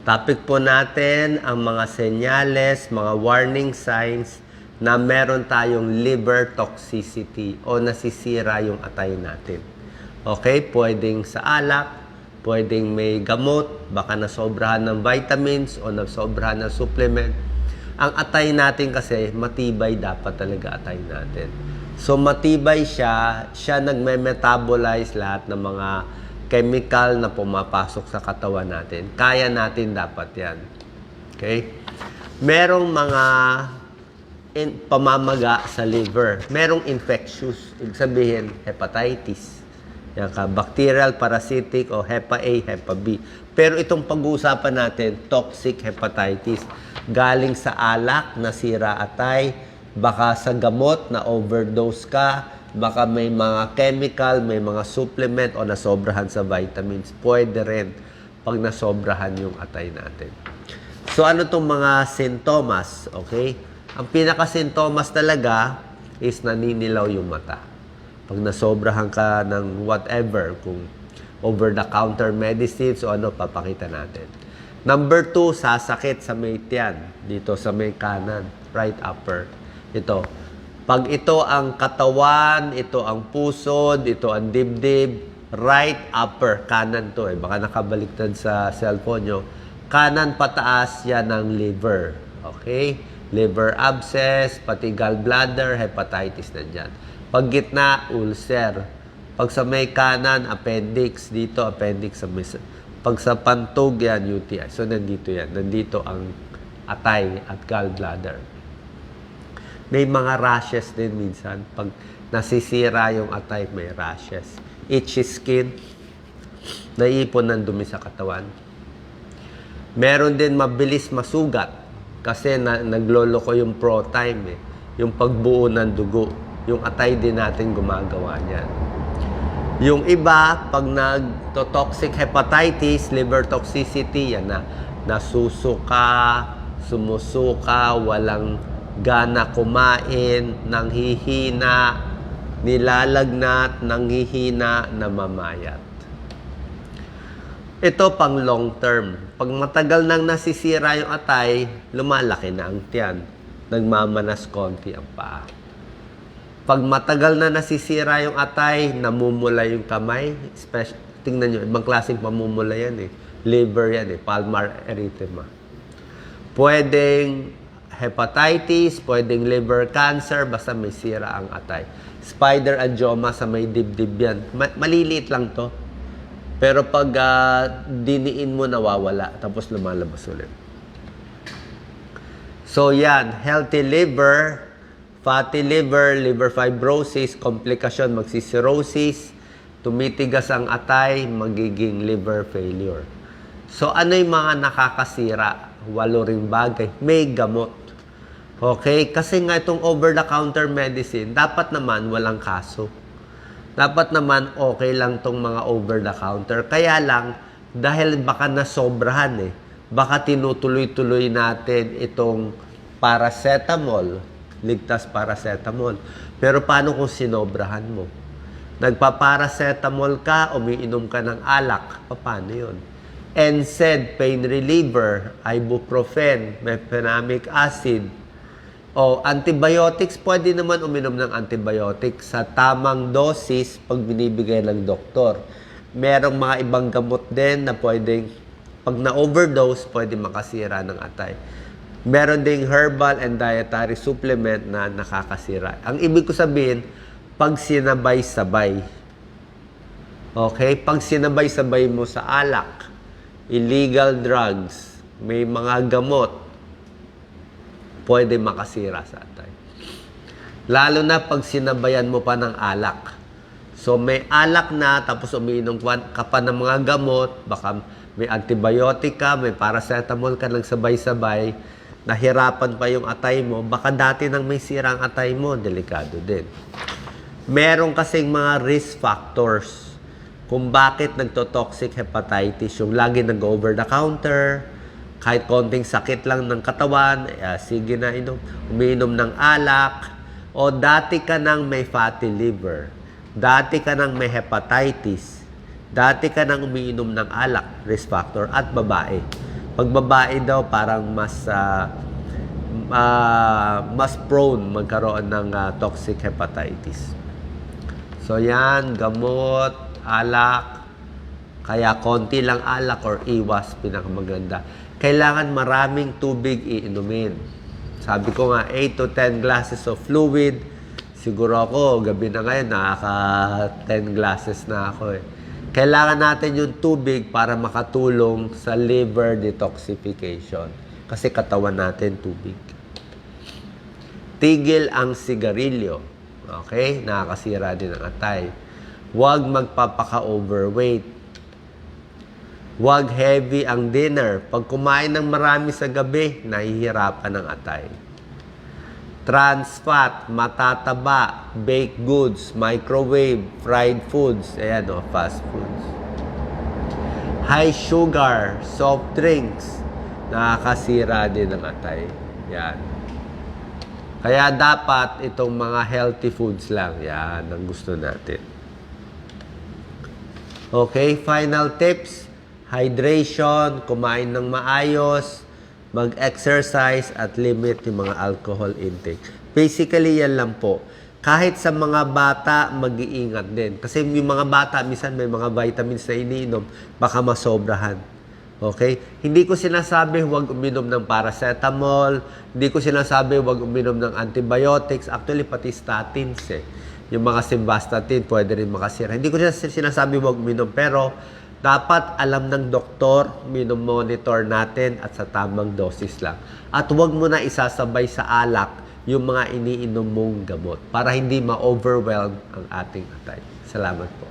Topic po natin ang mga senyales, mga warning signs na meron tayong liver toxicity o nasisira yung atay natin. Okay, pwedeng sa alak, pwedeng may gamot, baka nasobrahan ng vitamins o nasobrahan ng supplement. Ang atay natin kasi matibay dapat talaga atay natin. So matibay siya nagme-metabolize lahat ng mga chemical na pumapasok sa katawan natin. Kaya natin dapat yan. Okay? Merong mga pamamaga sa liver. Merong infectious. Ibig sabihin, hepatitis. Yan ka, bacterial, parasitic, o hepa A, hepa B. Pero itong pag-uusapan natin, toxic hepatitis. Galing sa alak, nasira atay, baka sa gamot na overdose ka, baka may mga chemical, may mga supplement o nasobrahan sa vitamins. Pwede rin pag nasobrahan yung atay natin. So ano itong mga sintomas? Okay? Ang pinaka-sintomas talaga is naninilaw yung mata. Pag nasobrahan ka ng whatever, kung over-the-counter medicines o ano, papakita natin. Number 2, sasakit sa may tiyan. Dito sa may kanan, right upper. Ito. Pag ito ang katawan, ito ang pusod, ito ang dibdib, right upper, kanan to baka nakabaliktad sa cellphone nyo. Kanan pataas, yan ang liver. Okay? Liver abscess, pati gallbladder, hepatitis nandyan. Pag gitna, ulcer. Pag sa may kanan, appendix. Dito, appendix sa may... Pag sa pantog, yan, UTI. So, nandito yan. Nandito ang atay at gallbladder. May mga rashes din minsan. Pag nasisira yung atay, may rashes. Itchy skin. Naiipon ng dumi sa katawan. Meron din mabilis masugat. Kasi nagloloko yung pro-time Yung pagbuo ng dugo. Yung atay din natin gumagawa niyan. Yung iba, pag nag-toxic hepatitis, liver toxicity, yan na. Nasusuka, sumusuka, walang gana kumain, nanghihina, nilalagnat, nanghihina, namamayat. Ito pang long term. Pag matagal nang nasisira yung atay, lumalaki na ang tiyan. Nagmamanas konti ang paa. Pag matagal na nasisira yung atay, namumula yung kamay. Tingnan nyo, ibang klaseng pamumula yan Liver yan palmar erythema. Pwedeng hepatitis, pwedeng liver cancer, basta may sira ang atay. Spider angioma sa may dibdib yan. Maliliit lang to. Pero pag diniin mo, nawawala. Tapos lumalabas ulit. So yan, healthy liver, fatty liver, liver fibrosis, komplikasyon, magsisirrhosis, tumitigas ang atay, magiging liver failure. So ano yung mga nakakasira? 8 ring bagay. May gamot. Okay? Kasi nga itong over-the-counter medicine, dapat naman walang kaso. Dapat naman okay lang itong mga over-the-counter. Kaya lang, dahil baka nasobrahan baka tinutuloy-tuloy natin itong paracetamol, ligtas paracetamol. Pero paano kung sinobrahan mo? Nagpa-paracetamol ka, umiinom ka ng alak, paano yun? NSAID, pain reliever, ibuprofen, mefenamic acid, o antibiotics, pwede naman uminom ng antibiotics sa tamang dosis pag binibigay ng doktor. Merong mga ibang gamot din na pwedeng, pag na-overdose, pwede makasira ng atay. Meron ding herbal and dietary supplement na nakakasira. Ang ibig ko sabihin, pag sinabay-sabay. Okay? Pag sinabay-sabay mo sa alak, illegal drugs, may mga gamot, pwede makasira sa atay. Lalo na pag sinabayan mo pa ng alak. So may alak na, tapos umiinom ka pa ng mga gamot, baka may antibiotic ka, may paracetamol ka lang sabay-sabay, nahirapan pa yung atay mo, baka dati nang may sirang atay mo, delikado din. Meron kasing mga risk factors kung bakit nagto-toxic hepatitis, yung lagi nag-over-the-counter, kahit konting sakit lang ng katawan, sige na umiinom ng alak, o dati ka nang may fatty liver, dati ka nang may hepatitis, dati ka nang umiinom ng alak, risk factor, at babae. Pag babae daw, parang mas prone magkaroon ng toxic hepatitis. So yan, gamot, alak, kaya konti lang alak or iwas, pinakamaganda. Kailangan maraming tubig iinumin. Sabi ko nga, 8 to 10 glasses of fluid. Siguro ako, gabi na ngayon, nakaka 10 glasses na ako eh. Kailangan natin yung tubig para makatulong sa liver detoxification. Kasi katawan natin tubig. Tigil ang sigarilyo. Okay? Nakakasira din ang atay. Huwag magpapaka-overweight. Huwag heavy ang dinner. Pag kumain ng marami sa gabi, nahihirapan ang atay. Trans fat, matataba, baked goods, microwave, fried foods, ayan o, fast foods. High sugar, soft drinks, nakakasira din ng atay. Yan. Kaya dapat itong mga healthy foods lang. Yan ang gusto natin. Okay, final tips. Hydration, kumain ng maayos, mag-exercise at limit yung mga alcohol intake. Basically, yan lang po. Kahit sa mga bata, mag-iingat din. Kasi yung mga bata, minsan may mga vitamins na iniinom, baka masobrahan. Okay? Hindi ko sinasabi huwag uminom ng paracetamol, hindi ko sinasabi huwag uminom ng antibiotics, actually pati statins eh. Yung mga simvastatin, pwede rin makasira. Hindi ko sinasabi huwag uminom, pero dapat alam ng doktor, minomonitor natin at sa tamang dosis lang. At huwag mo na isasabay sa alak yung mga iniinom mong gamot para hindi ma-overwhelm ang ating atay. Salamat po.